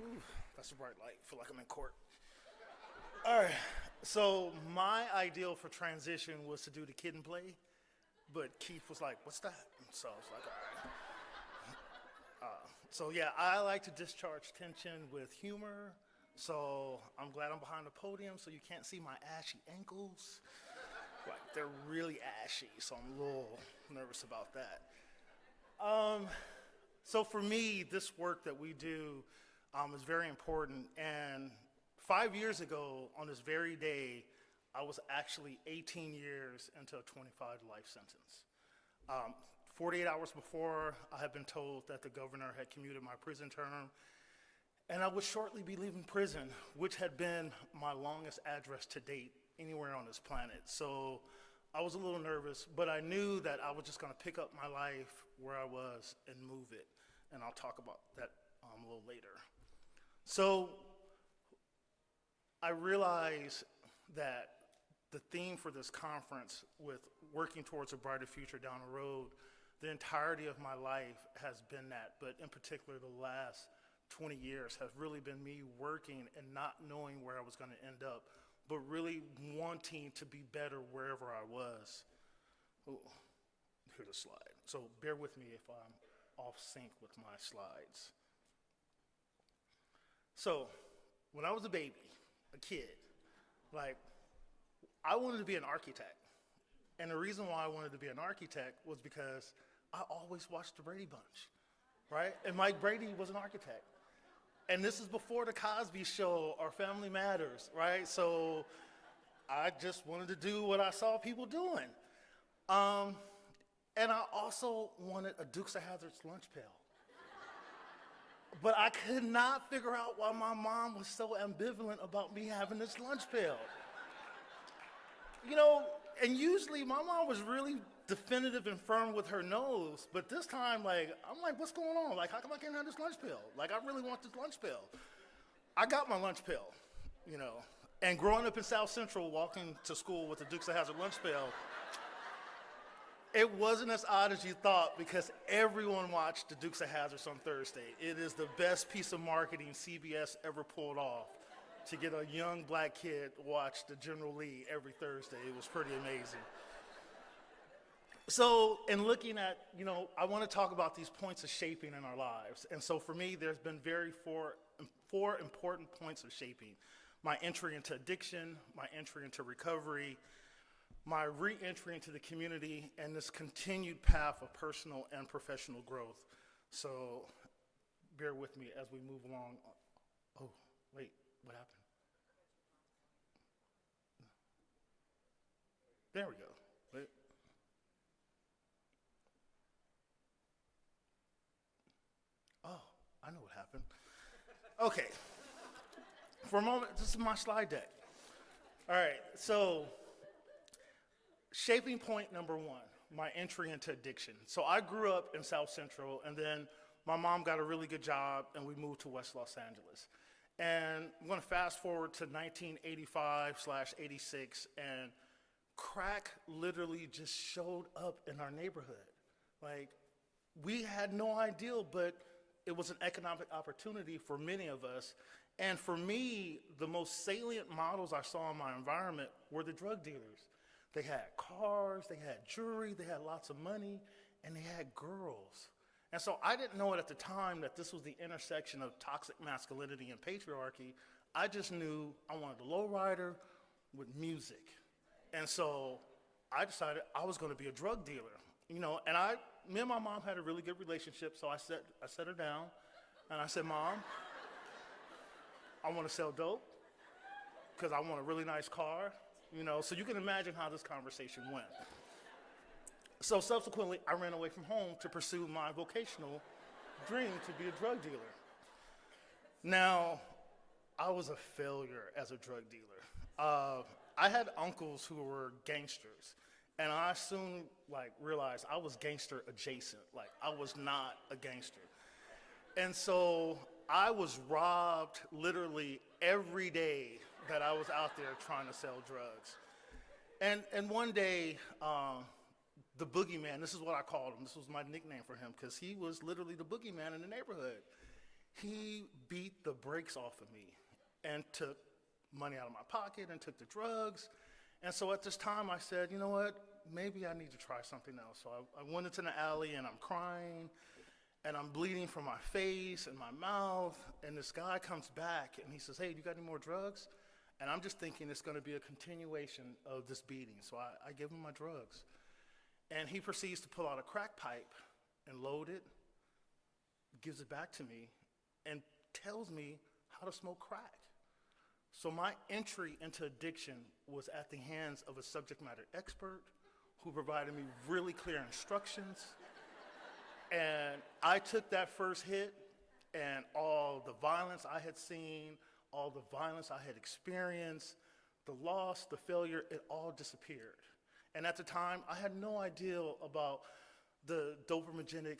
Ooh, that's a bright light. I feel like I'm in court. All right. So my ideal for transition was to do the kid and play, but Keith was like, "What's that?" So I was like, "All right." So yeah, I like to discharge tension with humor. So I'm glad I'm behind the podium, so you can't see my ashy ankles. Like they're really ashy, so I'm a little nervous about that. Um, So for me, this work that we do is very important. And 5 years ago, on this very day, I was actually 18 years into a 25 life sentence. Um, 48 hours before, I had been told that the governor had commuted my prison term, and I would shortly be leaving prison, which had been my longest address to date anywhere on this planet. So I was a little nervous, but I knew that I was just going to pick up my life where I was and move it. And I'll talk about that a little later. So I realized that the theme for this conference, with working towards a brighter future down the road, the entirety of my life has been that, but in particular the last 20 years has really been me working and not knowing where I was going to end up, but really wanting to be better wherever I was. Ooh, here's a slide. So bear with me if I'm off sync with my slides. So when I was a baby, a kid, like I wanted to be an architect. And the reason why I wanted to be an architect was because I always watched the Brady Bunch, right? And Mike Brady was an architect. And this is before the Cosby Show or Family Matters, right? So I just wanted to do what I saw people doing. Um, and I also wanted a Dukes of Hazzard's lunch pail. But I could not figure out why my mom was so ambivalent about me having this lunch pail. You know, and usually my mom was really definitive and firm with her nose, but this time, like, I'm like, what's going on? Like, how come I can't have this lunch pail? Like, I really want this lunch pail. I got my lunch pail, you know, and growing up in South Central, walking to school with the Dukes of Hazzard lunch pail, it wasn't as odd as you thought because everyone watched the Dukes of Hazzard on Thursday. It is the best piece of marketing CBS ever pulled off to get a young black kid to watch the General Lee every Thursday. It was pretty amazing. So in looking at, you know, I want to talk about these points of shaping in our lives. And so for me, there's been four important points of shaping. My entry into addiction, my entry into recovery, my re-entry into the community, and this continued path of personal and professional growth. So bear with me as we move along. Oh, wait, what happened? There we go. Wait. Oh, I know what happened. Okay, for a moment, this is my slide deck. All right, so shaping point number one, my entry into addiction. So I grew up in South Central, and then my mom got a really good job, and we moved to West Los Angeles. And I'm gonna fast forward to 1985/86, and crack literally just showed up in our neighborhood. Like, we had no idea, but it was an economic opportunity for many of us. And for me, the most salient models I saw in my environment were the drug dealers. They had cars, they had jewelry, they had lots of money, and they had girls. And so I didn't know it at the time that this was the intersection of toxic masculinity and patriarchy. I just knew I wanted a lowrider with music. And so I decided I was going to be a drug dealer, you know, and me and my mom had a really good relationship, so I set her down, and I said, Mom, I want to sell dope because I want a really nice car, you know, so you can imagine how this conversation went. So subsequently, I ran away from home to pursue my vocational dream to be a drug dealer. Now, I was a failure as a drug dealer. I had uncles who were gangsters, and I soon realized I was gangster adjacent. Like, I was not a gangster. And so I was robbed literally every day that I was out there trying to sell drugs. And one day, the boogeyman, this is what I called him, this was my nickname for him, because he was literally the boogeyman in the neighborhood. He beat the brakes off of me and took money out of my pocket and took the drugs. And so at this time I said, you know what, maybe I need to try something else. So I went into the alley and I'm crying and I'm bleeding from my face and my mouth. And this guy comes back and he says, hey, do you got any more drugs? And I'm just thinking it's gonna be a continuation of this beating. So I give him my drugs. And he proceeds to pull out a crack pipe and load it, gives it back to me, and tells me how to smoke crack. So my entry into addiction was at the hands of a subject matter expert who provided me really clear instructions. And I took that first hit, and all the violence I had seen, all the violence I had experienced, the loss, the failure, it all disappeared. And at the time, I had no idea about the dopaminergic,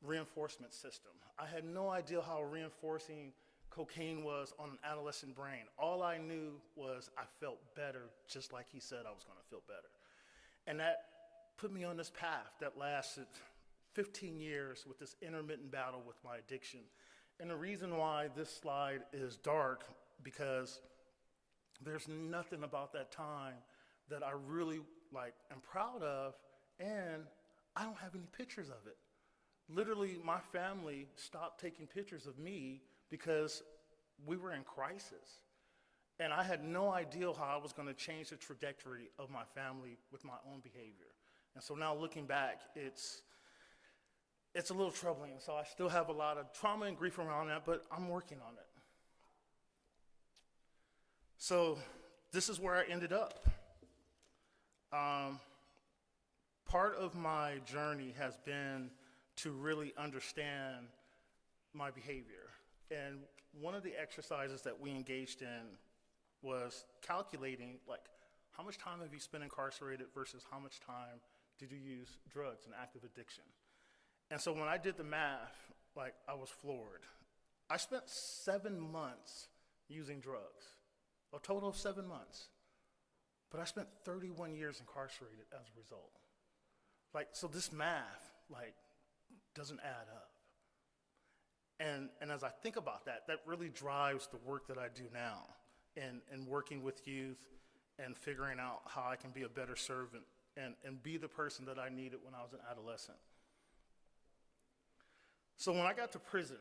reinforcement system. I had no idea how reinforcing cocaine was on an adolescent brain. All I knew was I felt better, just like he said I was gonna feel better. And that put me on this path that lasted 15 years with this intermittent battle with my addiction. And the reason why this slide is dark, because there's nothing about that time that I really am proud of, and I don't have any pictures of it. Literally, my family stopped taking pictures of me because we were in crisis. And I had no idea how I was gonna change the trajectory of my family with my own behavior. And so now looking back, it's a little troubling. So I still have a lot of trauma and grief around that, but I'm working on it. So this is where I ended up. Part of my journey has been to really understand my behavior. And one of the exercises that we engaged in was calculating, how much time have you spent incarcerated versus how much time did you use drugs and active addiction? And so when I did the math, I was floored. I spent 7 months using drugs, a total of 7 months. But I spent 31 years incarcerated as a result. So this math, doesn't add up. And as I think about that, that really drives the work that I do now in working with youth and figuring out how I can be a better servant and be the person that I needed when I was an adolescent. So when I got to prison,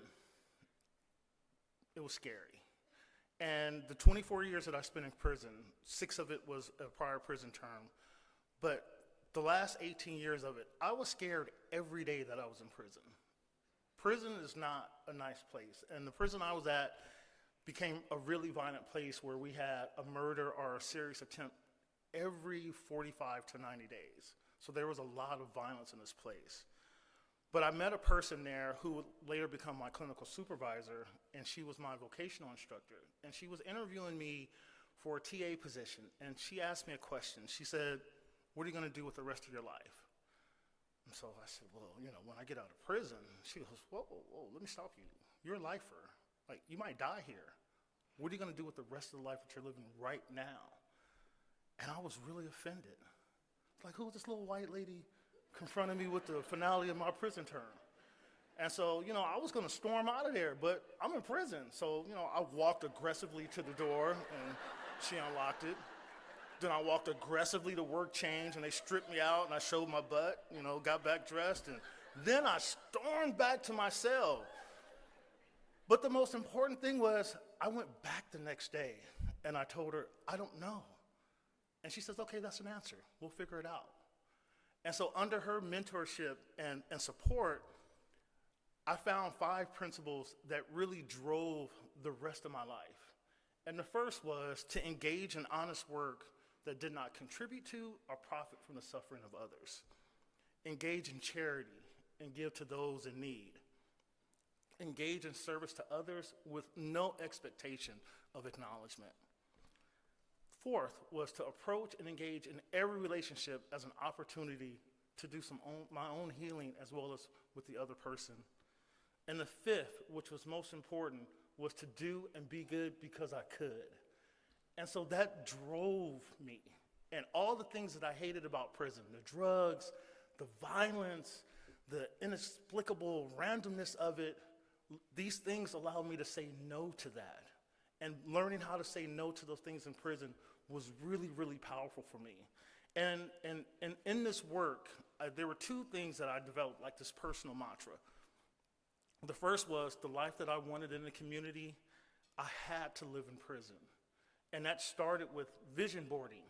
it was scary. And the 24 years that I spent in prison, 6 of it was a prior prison term, but the last 18 years of it, I was scared every day that I was in prison. Prison is not a nice place, and the prison I was at became a really violent place where we had a murder or a serious attempt every 45 to 90 days. So there was a lot of violence in this place. But I met a person there who would later become my clinical supervisor, and she was my vocational instructor. And she was interviewing me for a TA position, and she asked me a question. She said, what are you gonna do with the rest of your life? And so I said, well, when I get out of prison, she goes, whoa, let me stop you. You're a lifer. You might die here. What are you gonna do with the rest of the life that you're living right now? And I was really offended. Who was this little white lady confronted me with the finale of my prison term? And so, I was gonna storm out of there, but I'm in prison. So, I walked aggressively to the door and she unlocked it. Then I walked aggressively to work change and they stripped me out and I showed my butt, got back dressed, and then I stormed back to my cell. But the most important thing was I went back the next day and I told her, I don't know. And she says, okay, that's an answer. We'll figure it out. And so under her mentorship and support, I found 5 principles that really drove the rest of my life. And the first was to engage in honest work that did not contribute to or profit from the suffering of others. Engage in charity and give to those in need. Engage in service to others with no expectation of acknowledgement. 4th was to approach and engage in every relationship as an opportunity to do my own healing as well as with the other person. And the 5th, which was most important, was to do and be good because I could. And so that drove me. And all the things that I hated about prison, the drugs, the violence, the inexplicable randomness of it, these things allowed me to say no to that. And learning how to say no to those things in prison was really, really powerful for me. And in this work, there were two things that I developed, like this personal mantra. The first was the life that I wanted in the community, I had to live in prison. And that started with vision boarding.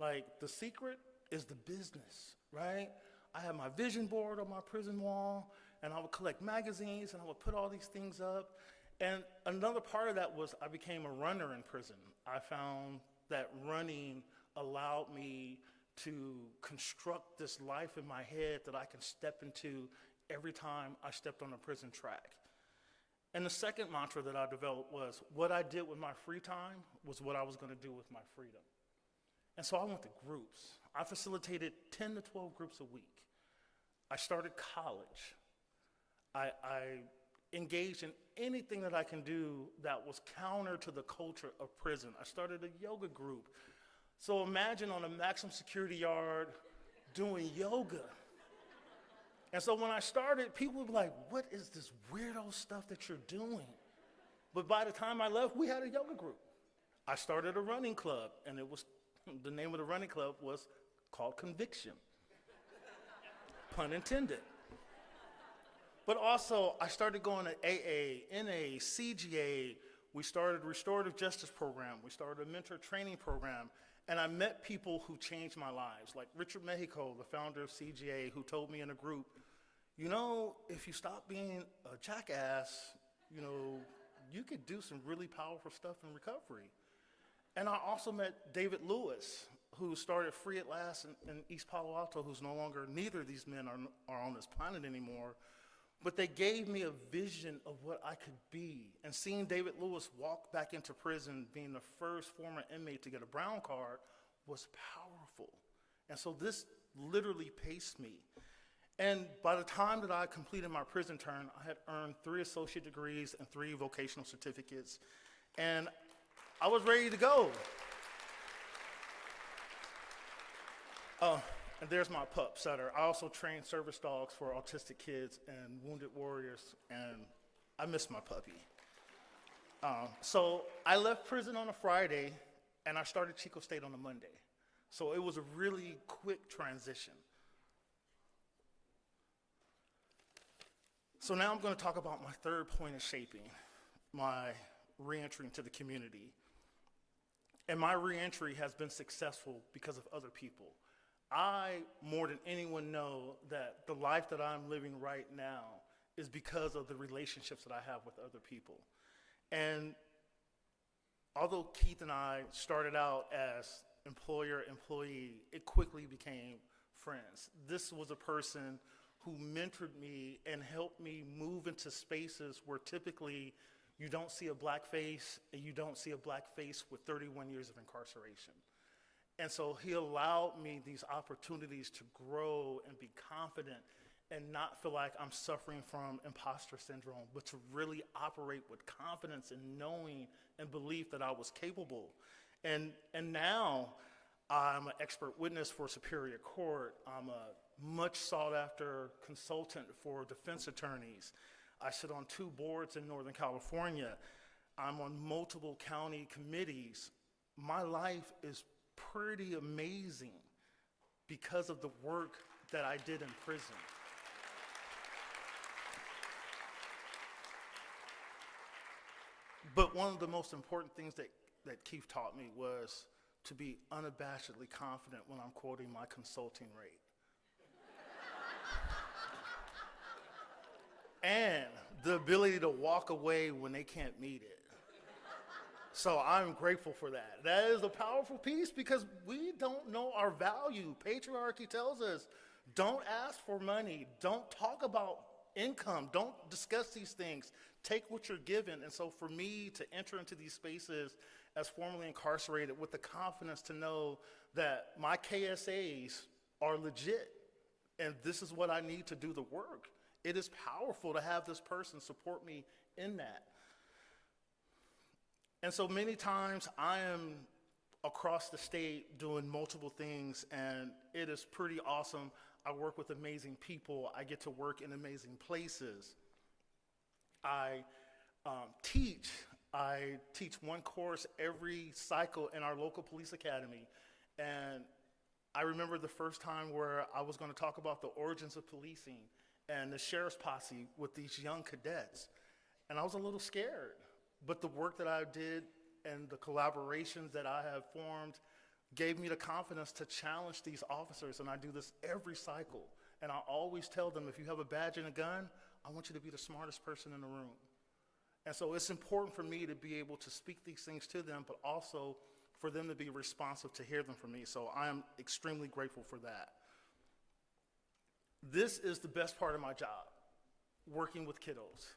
Like, the secret is the business, right? I had my vision board on my prison wall, and I would collect magazines, and I would put all these things up. And another part of that was I became a runner in prison. I found that running allowed me to construct this life in my head that I can step into every time I stepped on a prison track. And the second mantra that I developed was what I did with my free time was what I was going to do with my freedom. And so I went to groups. I facilitated 10 to 12 groups a week. I started college. I engaged in anything that I can do that was counter to the culture of prison. I started a yoga group. So imagine on a maximum security yard doing yoga. And so when I started, people would be like, what is this weirdo stuff that you're doing? But by the time I left, we had a yoga group. I started a running club, and the name of the running club was called Conviction. Pun intended. But also, I started going to AA, NA, CGA. We started a restorative justice program. We started a mentor training program. And I met people who changed my lives, like Richard Mexico, the founder of CGA, who told me in a group, you know, if you stop being a jackass, you know, you could do some really powerful stuff in recovery. And I also met David Lewis, who started Free at Last in East Palo Alto, who's no longer, neither of these men are on this planet anymore. But they gave me a vision of what I could be. And seeing David Lewis walk back into prison, being the first former inmate to get a brown card, was powerful. And so this literally paced me. And by the time that I completed my prison term, I had earned 3 associate degrees and 3 vocational certificates. And I was ready to go. And there's my pup, Sutter. I also train service dogs for autistic kids and wounded warriors, and I miss my puppy. So I left prison on a Friday, and I started Chico State on a Monday. So it was a really quick transition. So now I'm going to talk about my third point of shaping, my reentry into the community. And my reentry has been successful because of other people. I, more than anyone, know that the life that I'm living right now is because of the relationships that I have with other people. And although Keith and I started out as employer-employee, it quickly became friends. This was a person who mentored me and helped me move into spaces where typically you don't see a black face, and you don't see a black face with 31 years of incarceration. And so he allowed me these opportunities to grow and be confident and not feel like I'm suffering from imposter syndrome, but to really operate with confidence and knowing and belief that I was capable. And now I'm an expert witness for Superior Court. I'm a much sought after consultant for defense attorneys. I sit on 2 boards in Northern California. I'm on multiple county committees. My life is pretty amazing because of the work that I did in prison. But one of the most important things that Keith taught me was to be unabashedly confident when I'm quoting my consulting rate. And the ability to walk away when they can't meet it. So I'm grateful for that. That is a powerful piece because we don't know our value. Patriarchy tells us, don't ask for money. Don't talk about income. Don't discuss these things. Take what you're given. And so for me to enter into these spaces as formerly incarcerated with the confidence to know that my KSAs are legit and this is what I need to do the work, it is powerful to have this person support me in that. And so many times I am across the state doing multiple things, and it is pretty awesome. I work with amazing people. I get to work in amazing places. I teach. I teach one course every cycle in our local police academy. And I remember the first time where I was going to talk about the origins of policing and the sheriff's posse with these young cadets. And I was a little scared. But the work that I did and the collaborations that I have formed gave me the confidence to challenge these officers. And I do this every cycle. And I always tell them, if you have a badge and a gun, I want you to be the smartest person in the room. And so it's important for me to be able to speak these things to them, but also for them to be responsive to hear them from me. So I am extremely grateful for that. This is the best part of my job, working with kiddos.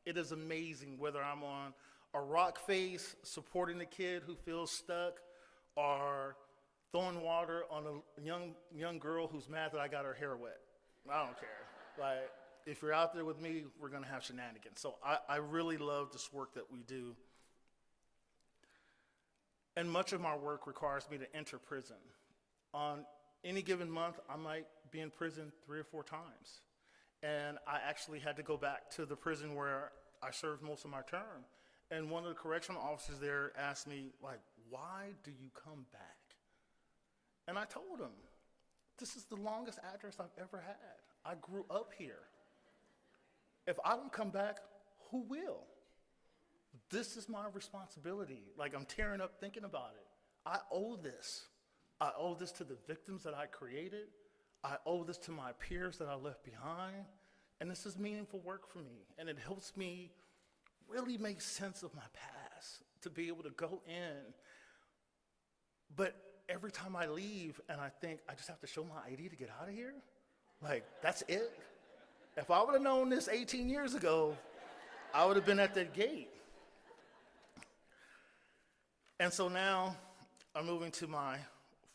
It is amazing whether I'm on a rock face supporting a kid who feels stuck, or throwing water on a young girl who's mad that I got her hair wet. I don't care. Like, if you're out there with me, we're gonna have shenanigans. So I really love this work that we do. And much of my work requires me to enter prison. On any given month, I might be in prison 3 or 4 times. And I actually had to go back to the prison where I served most of my term. And one of the correctional officers there asked me, like, why do you come back? And I told him, this is the longest address I've ever had. I grew up here. If I don't come back, who will? This is my responsibility. Like, I'm tearing up thinking about it. I owe this. I owe this to the victims that I created. I owe this to my peers that I left behind. And this is meaningful work for me. And it helps me really make sense of my past, to be able to go in. But every time I leave and I think I just have to show my ID to get out of here, like, that's it. If I would have known this 18 years ago, I would have been at that gate. And so now I'm moving to my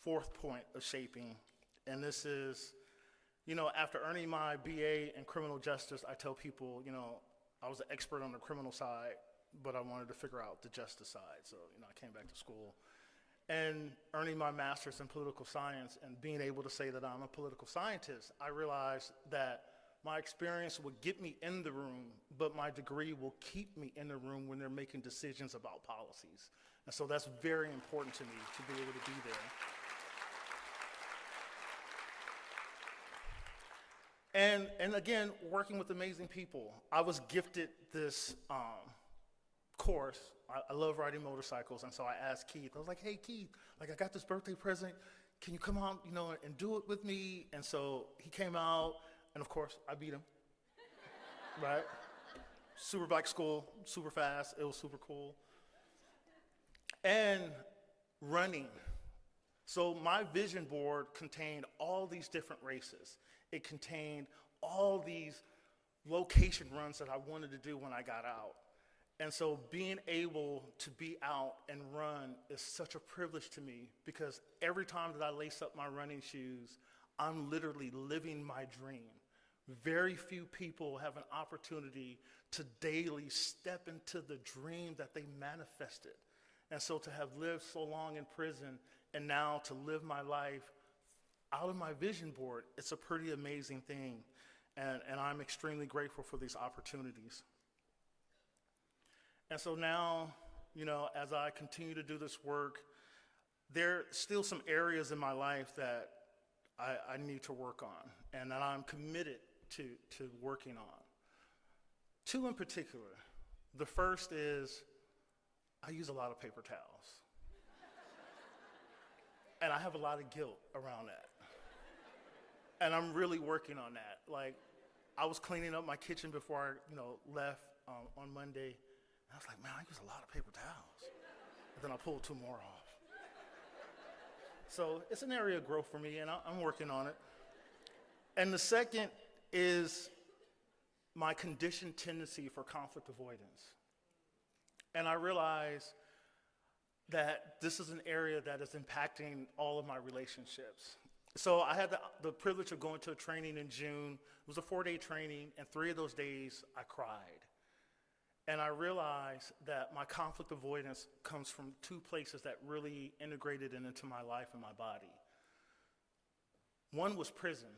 4th point of shaping. And this is, after earning my BA in criminal justice, I tell people, I was an expert on the criminal side, but I wanted to figure out the justice side. So, I came back to school. And earning my master's in political science and being able to say that I'm a political scientist, I realized that my experience would get me in the room, but my degree will keep me in the room when they're making decisions about policies. And so that's very important to me, to be able to be there. And again, working with amazing people. I was gifted this course. I love riding motorcycles, and so I asked Keith. I was like, hey, Keith, like, I got this birthday present. Can you come out, and do it with me? And so he came out, and of course, I beat him, right? Super bike school, super fast. It was super cool. And running. So my vision board contained all these different races. It contained all these location runs that I wanted to do when I got out. And so being able to be out and run is such a privilege to me, because every time that I lace up my running shoes, I'm literally living my dream. Very few people have an opportunity to daily step into the dream that they manifested. And so to have lived so long in prison and now to live my life out of my vision board, it's a pretty amazing thing. And I'm extremely grateful for these opportunities. And so now, as I continue to do this work, there are still some areas in my life that I need to work on and that I'm committed to working on. 2 in particular. The first is I use a lot of paper towels. And I have a lot of guilt around that. And I'm really working on that. Like, I was cleaning up my kitchen before I left on Monday. I was like, man, I use a lot of paper towels. And then I pulled 2 more off. So it's an area of growth for me, and I'm working on it. And the second is my conditioned tendency for conflict avoidance. And I realize that this is an area that is impacting all of my relationships. So I had the privilege of going to a training in June. It was a 4-day training, and 3 of those days I cried. And I realized that my conflict avoidance comes from 2 places that really integrated into my life and my body. One was prison.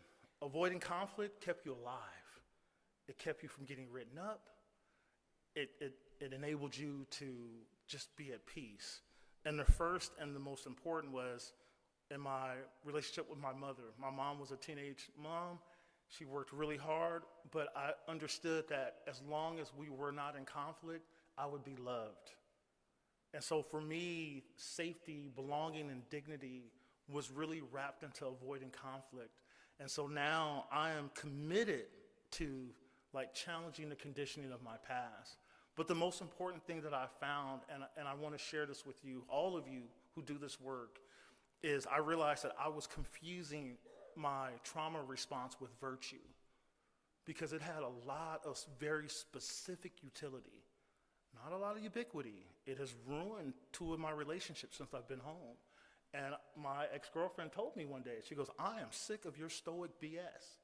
Avoiding conflict kept you alive. It kept you from getting written up. It enabled you to just be at peace. And the first and the most important was in my relationship with my mother. My mom was a teenage mom. She worked really hard, but I understood that as long as we were not in conflict, I would be loved. And so for me, safety, belonging, and dignity was really wrapped into avoiding conflict. And so now I am committed to challenging the conditioning of my past. But the most important thing that I found, and I want to share this with you, all of you who do this work, is I realized that I was confusing my trauma response with virtue because it had a lot of very specific utility, not a lot of ubiquity. It has ruined 2 of my relationships since I've been home. And my ex-girlfriend told me one day, she goes, "I am sick of your stoic BS."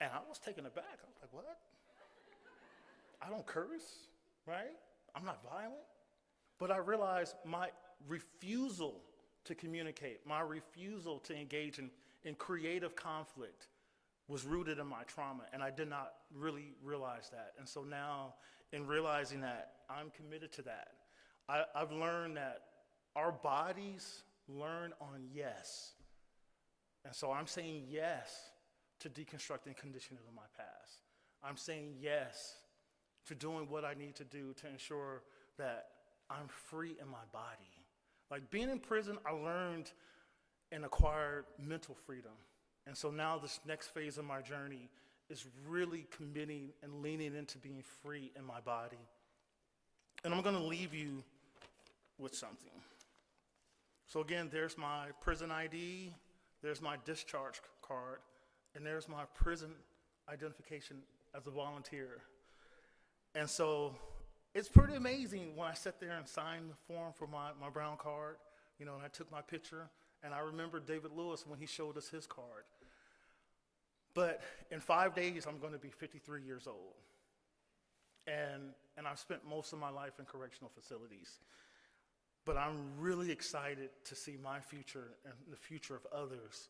And I was taken aback. I was like, what? I don't curse, right? I'm not violent. But I realized my refusal to communicate, my refusal to engage in creative conflict was rooted in my trauma, and I did not really realize that. And so now, in realizing that, I'm committed to that. I've learned that our bodies learn on yes. And so I'm saying yes to deconstructing conditioning of my past. I'm saying yes to doing what I need to do to ensure that I'm free in my body. Being in prison, I learned and acquired mental freedom. And so now this next phase of my journey is really committing and leaning into being free in my body. And I'm going to leave you with something. So again, there's my prison ID, there's my discharge card, and there's my prison identification as a volunteer. And so it's pretty amazing when I sat there and signed the form for my brown card, and I took my picture, and I remember David Lewis when he showed us his card. But in 5 days, I'm going to be 53 years old. And I've spent most of my life in correctional facilities. But I'm really excited to see my future and the future of others.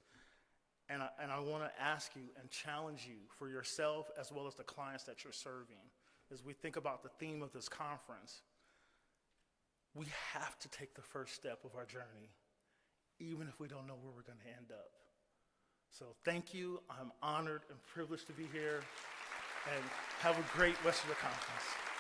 And I want to ask you and challenge you for yourself as well as the clients that you're serving. As we think about the theme of this conference, we have to take the first step of our journey, even if we don't know where we're going to end up. So thank you. I'm honored and privileged to be here. And have a great rest of the conference.